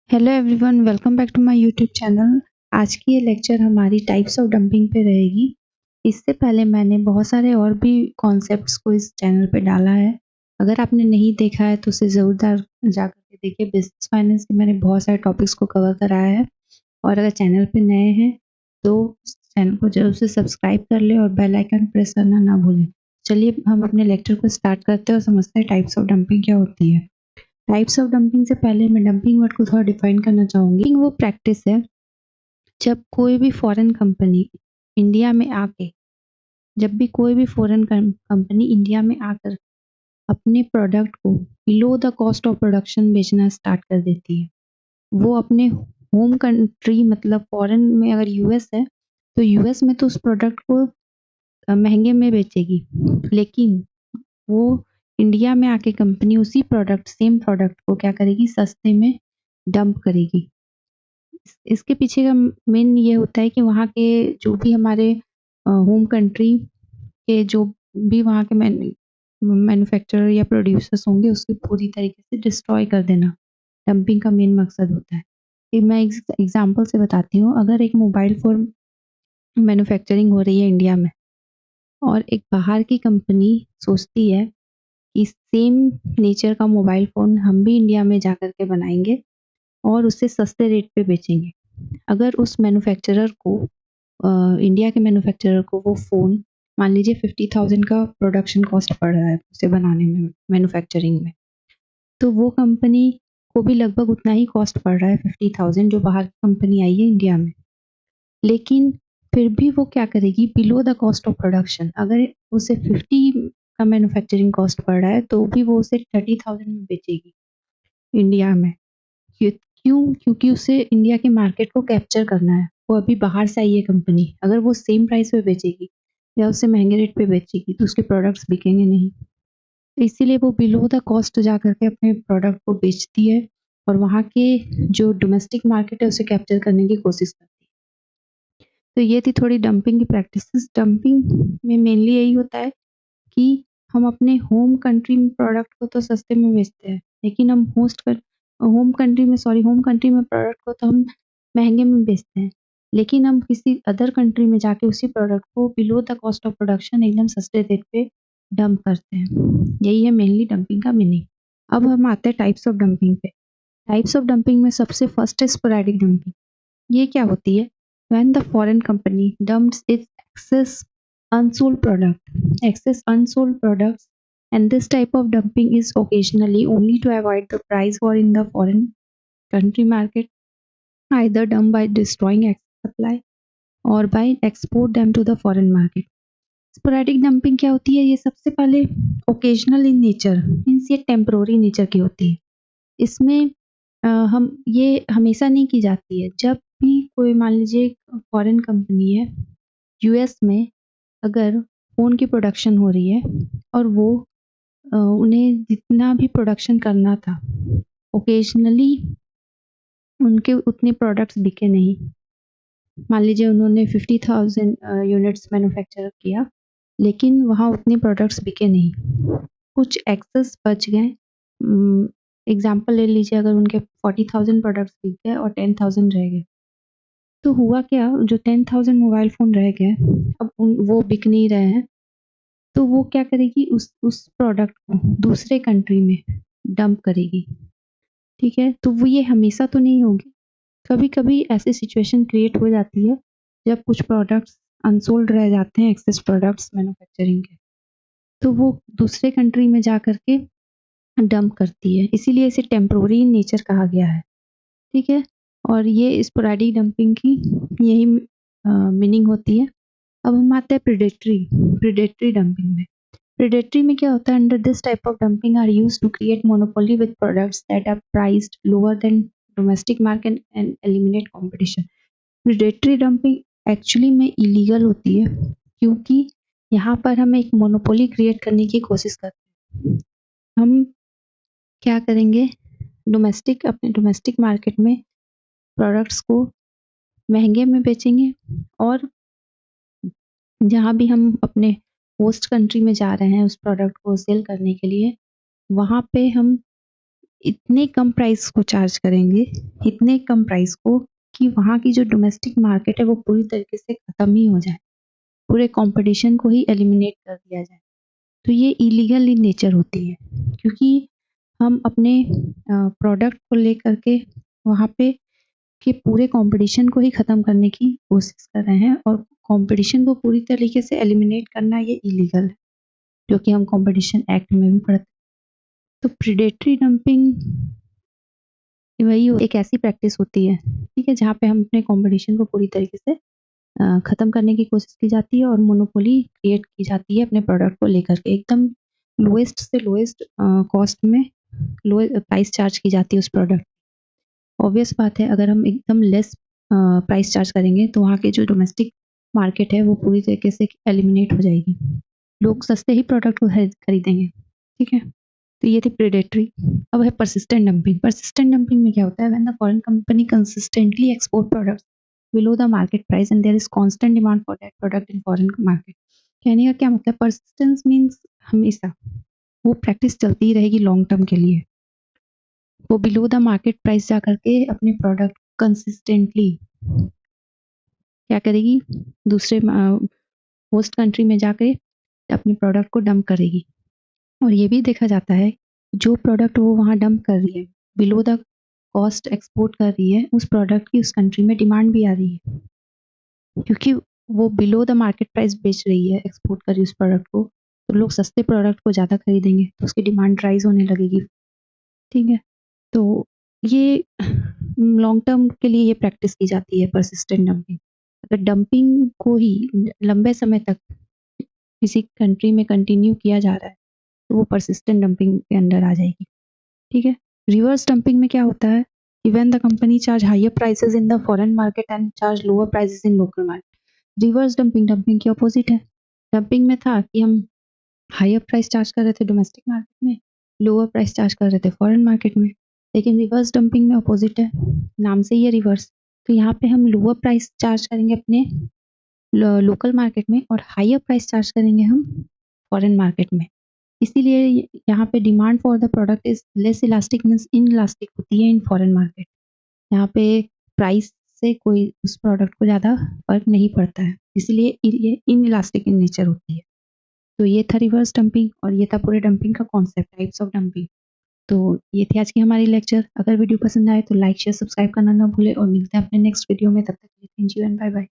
Hello everyone, welcome back to my YouTube channel. आज की ये लेक्चर हमारी टाइप्स ऑफ डंपिंग पे रहेगी। इससे पहले मैंने बहुत सारे और भी कॉन्सेप्ट्स को इस चैनल पे डाला है। अगर आपने नहीं देखा है तो उसे ज़रूर जा करके देखिए। बिजनेस फाइनेंस के मैंने बहुत सारे टॉपिक्स को कवर कराया है। और अगर चैनल पे नए हैं तो चैनल को जरूर से सब्सक्राइब कर ले और बेल आइकन प्रेस करना ना भूलें। चलिए हम अपने लेक्चर को स्टार्ट करते हैं और समझते हैं टाइप्स ऑफ डंपिंग क्या होती है। टाइप्स ऑफ डंपिंग से पहले मैं डंपिंग वर्ड को थोड़ा डिफाइन करना चाहूंगी। डंपिंग वो प्रैक्टिस है जब कोई भी फॉरेन कंपनी इंडिया में आके जब भी कोई भी फॉरेन कंपनी इंडिया में आकर अपने प्रोडक्ट को below the cost of production बेचना स्टार्ट कर देती है। वो अपने होम कंट्री मतलब फॉरेन में अगर यूएस है तो यूएस में तो उस प्रोडक्ट को महंगे में बेचेगी, लेकिन वो इंडिया में आके कंपनी उसी प्रोडक्ट सेम प्रोडक्ट को क्या करेगी, सस्ते में डंप करेगी। इसके पीछे का मेन ये होता है कि वहाँ के जो भी हमारे होम कंट्री के जो भी वहाँ के मैन्युफैक्चरर या प्रोड्यूसर्स होंगे उसको पूरी तरीके से डिस्ट्रॉय कर देना डंपिंग का मेन मकसद होता है। ये मैं एग्जांपल से बताती हूँ। अगर एक मोबाइल फ़ोन मैन्युफैक्चरिंग हो रही है इंडिया में और एक बाहर की कंपनी सोचती है कि सेम नेचर का मोबाइल फ़ोन हम भी इंडिया में जा कर के बनाएँगे और उसे सस्ते रेट पे बेचेंगे। अगर उस मैन्युफैक्चरर को इंडिया के मैन्युफैक्चरर को वो फ़ोन मान लीजिए 50,000 का प्रोडक्शन कॉस्ट पड़ रहा है उसे बनाने में, मैन्युफैक्चरिंग में, तो वो कंपनी को भी लगभग उतना ही कॉस्ट पड़ रहा है 50,000 जो बाहर की कंपनी आई है इंडिया में। लेकिन फिर भी वो क्या करेगी, below the cost of production, अगर उसे 50 का मैन्युफैक्चरिंग कॉस्ट पड़ रहा है तो भी वो उसे 30,000 में बेचेगी इंडिया में। क्योंकि उसे इंडिया के मार्केट को कैप्चर करना है। वो अभी बाहर से आई है कंपनी, अगर वो सेम प्राइस पे बेचेगी या उससे महंगे रेट पे बेचेगी तो उसके प्रोडक्ट्स बिकेंगे नहीं। तो इसीलिए वो बिलो द कॉस्ट जा करके अपने प्रोडक्ट को बेचती है और वहाँ के जो डोमेस्टिक मार्केट है उसे कैप्चर करने की कोशिश करती है। तो ये थी थोड़ी डंपिंग की प्रैक्टिसेस। डंपिंग में मेनली यही होता है कि हम अपने होम कंट्री में प्रोडक्ट को तो सस्ते में बेचते हैं, लेकिन हम होम कंट्री में प्रोडक्ट को तो हम महंगे में बेचते हैं, लेकिन हम किसी अदर कंट्री में जाके उसी प्रोडक्ट को below the cost of production एकदम सस्ते रेट पे डंप करते हैं। यही है मेनली डंपिंग का मीनिंग। अब हम आते हैं टाइप्स ऑफ डंपिंग पे। टाइप्स ऑफ डंपिंग में सबसे फर्स्ट है स्पोरेडिक डंपिंग। ये क्या होती है? When the foreign company dumps it's excess unsold products, and this type of dumping is occasionally only to avoid the price war in the foreign country market, either done by destroying excess supply or by export them to the foreign market. Sporadic dumping क्या होती है? ये सबसे पहले occasional in nature, means ये temporary nature की होती है। इसमें हम ये हमेशा नहीं की जाती है। जब भी कोई मान लीजिए फॉरेन कंपनी है यूएस में, अगर फ़ोन की प्रोडक्शन हो रही है और वो उन्हें जितना भी प्रोडक्शन करना था, ओकेजनली उनके उतने प्रोडक्ट्स बिके नहीं। मान लीजिए उन्होंने 50,000 यूनिट्स मैन्युफैक्चर किया, लेकिन वहाँ उतने प्रोडक्ट्स बिके नहीं, कुछ एक्सेस बच गए। एग्जांपल ले लीजिए, अगर उनके 40,000 प्रोडक्ट्स बिक गए और 10,000 रह गए, तो हुआ क्या, जो 10,000 मोबाइल फ़ोन रह गए, अब वो बिक नहीं रहे हैं, तो वो क्या करेगी, उस प्रोडक्ट को दूसरे कंट्री में डंप करेगी। ठीक है? तो वो ये हमेशा तो नहीं होगी। कभी-कभी ऐसी सिचुएशन क्रिएट हो जाती है जब कुछ प्रोडक्ट्स अनसोल्ड रह जाते हैं, एक्सेस प्रोडक्ट्स मैन्युफैक्चरिंग के, तो वो दूसरे कंट्री में जा कर के डंप करती है। इसीलिए इसे टेम्पोररी इन नेचर कहा गया है। ठीक है? और ये स्पोरेडिक डंपिंग की यही मीनिंग होती है। अब हम आते हैं प्रेडेटरी डंपिंग में। प्रेडेटरी में क्या होता है? Under this type of dumping are used to create monopoly with products that are priced lower than domestic market and eliminate competition. Predatory dumping actually में इलीगल होती है, क्योंकि यहाँ पर हम एक मोनोपोली क्रिएट करने की कोशिश करते हैं। हम क्या करेंगे, अपने डोमेस्टिक मार्केट में प्रोडक्ट्स को महंगे में बेचेंगे और जहाँ भी हम अपने होस्ट कंट्री में जा रहे हैं उस प्रोडक्ट को सेल करने के लिए, वहाँ पे हम इतने कम प्राइस को चार्ज करेंगे, इतने कम प्राइस को कि वहाँ की जो डोमेस्टिक मार्केट है वो पूरी तरीके से ख़त्म ही हो जाए, पूरे कंपटीशन को ही एलिमिनेट कर दिया जाए। तो ये इलीगल इन नेचर होती है, क्योंकि हम अपने प्रोडक्ट को लेकर के वहाँ पे कि पूरे कंपटीशन को ही ख़त्म करने की कोशिश कर रहे हैं, और कंपटीशन को पूरी तरीके से एलिमिनेट करना ये इलीगल है, जो कि हम कंपटीशन एक्ट में भी पढ़ते हैं। तो प्रेडेटरी डंपिंग एक ऐसी प्रैक्टिस होती है, ठीक है, जहाँ पे हम अपने कंपटीशन को पूरी तरीके से ख़त्म करने की कोशिश की जाती है और मोनोपोली क्रिएट की जाती है अपने प्रोडक्ट को लेकर के। एकदम लोएस्ट से लोएस्ट कॉस्ट में प्राइस चार्ज की जाती है उस प्रोडक्ट। ऑब्वियस बात है, अगर हम एकदम लेस प्राइस चार्ज करेंगे तो वहाँ के जो डोमेस्टिक मार्केट है वो पूरी तरीके से एलिमिनेट हो जाएगी। लोग सस्ते ही प्रोडक्ट को खरीदेंगे, ठीक है। तो ये थी प्रेडेटरी। अब है परसिस्टेंट डंपिंग। परसिस्टेंट डंपिंग में क्या होता है? When the foreign company consistently export products below the market price and there is constant demand for that product in foreign market. कहने का क्या मतलब? परसिस्टेंस मीन्स हमेशा वो प्रैक्टिस चलती ही रहेगी लॉन्ग टर्म के लिए। वो बिलो द मार्केट प्राइस जा करके अपने प्रोडक्ट कंसिस्टेंटली क्या करेगी? दूसरे होस्ट कंट्री में जाके अपने प्रोडक्ट को डंप करेगी। और ये भी देखा जाता है जो प्रोडक्ट वो वहाँ डंप कर रही है, बिलो द कॉस्ट एक्सपोर्ट कर रही है, उस प्रोडक्ट की उस कंट्री में डिमांड भी आ रही है, क्योंकि वो बिलो द मार्केट प्राइस बेच रही है, एक्सपोर्ट कर रही है उस प्रोडक्ट को, तो लोग सस्ते प्रोडक्ट को ज़्यादा खरीदेंगे, तो उसकी डिमांड राइज होने लगेगी, ठीक है। तो ये लॉन्ग टर्म के लिए ये प्रैक्टिस की जाती है परसिस्टेंट डंपिंग। अगर डंपिंग को ही लंबे समय तक किसी कंट्री में कंटिन्यू किया जा रहा है तो वो परसिस्टेंट डंपिंग के अंडर आ जाएगी, ठीक है। रिवर्स डंपिंग में क्या होता है कि when the company charge higher prices in the foreign market and charge lower prices in local market. Reverse dumping dumping के अपोजिट है। डंपिंग में था कि हम हायर प्राइस चार्ज कर रहे थे डोमेस्टिक मार्केट में, लोअर प्राइस चार्ज कर रहे थे फॉरेन मार्केट में। लेकिन रिवर्स डंपिंग में अपोजिट है, नाम से ही है रिवर्स। तो यहाँ पे हम लोअर प्राइस चार्ज करेंगे अपने लोकल मार्केट में और हायर प्राइस चार्ज करेंगे हम फॉरेन मार्केट में। इसीलिए यहाँ पे demand for the product is less elastic means in elastic होती है इन फॉरेन मार्केट। यहाँ पे प्राइस से कोई उस प्रोडक्ट को ज़्यादा फर्क नहीं पड़ता है, इसीलिए ये इन इलास्टिक इन नेचर होती है। तो ये था रिवर्स डंपिंग और ये था पूरे डंपिंग का कॉन्सेप्ट, टाइप्स ऑफ डंपिंग। तो ये थी आज की हमारी लेक्चर। अगर वीडियो पसंद आए तो लाइक शेयर सब्सक्राइब करना ना भूले और मिलते हैं अपने नेक्स्ट वीडियो में। तब तक के लिए thank you and bye bye.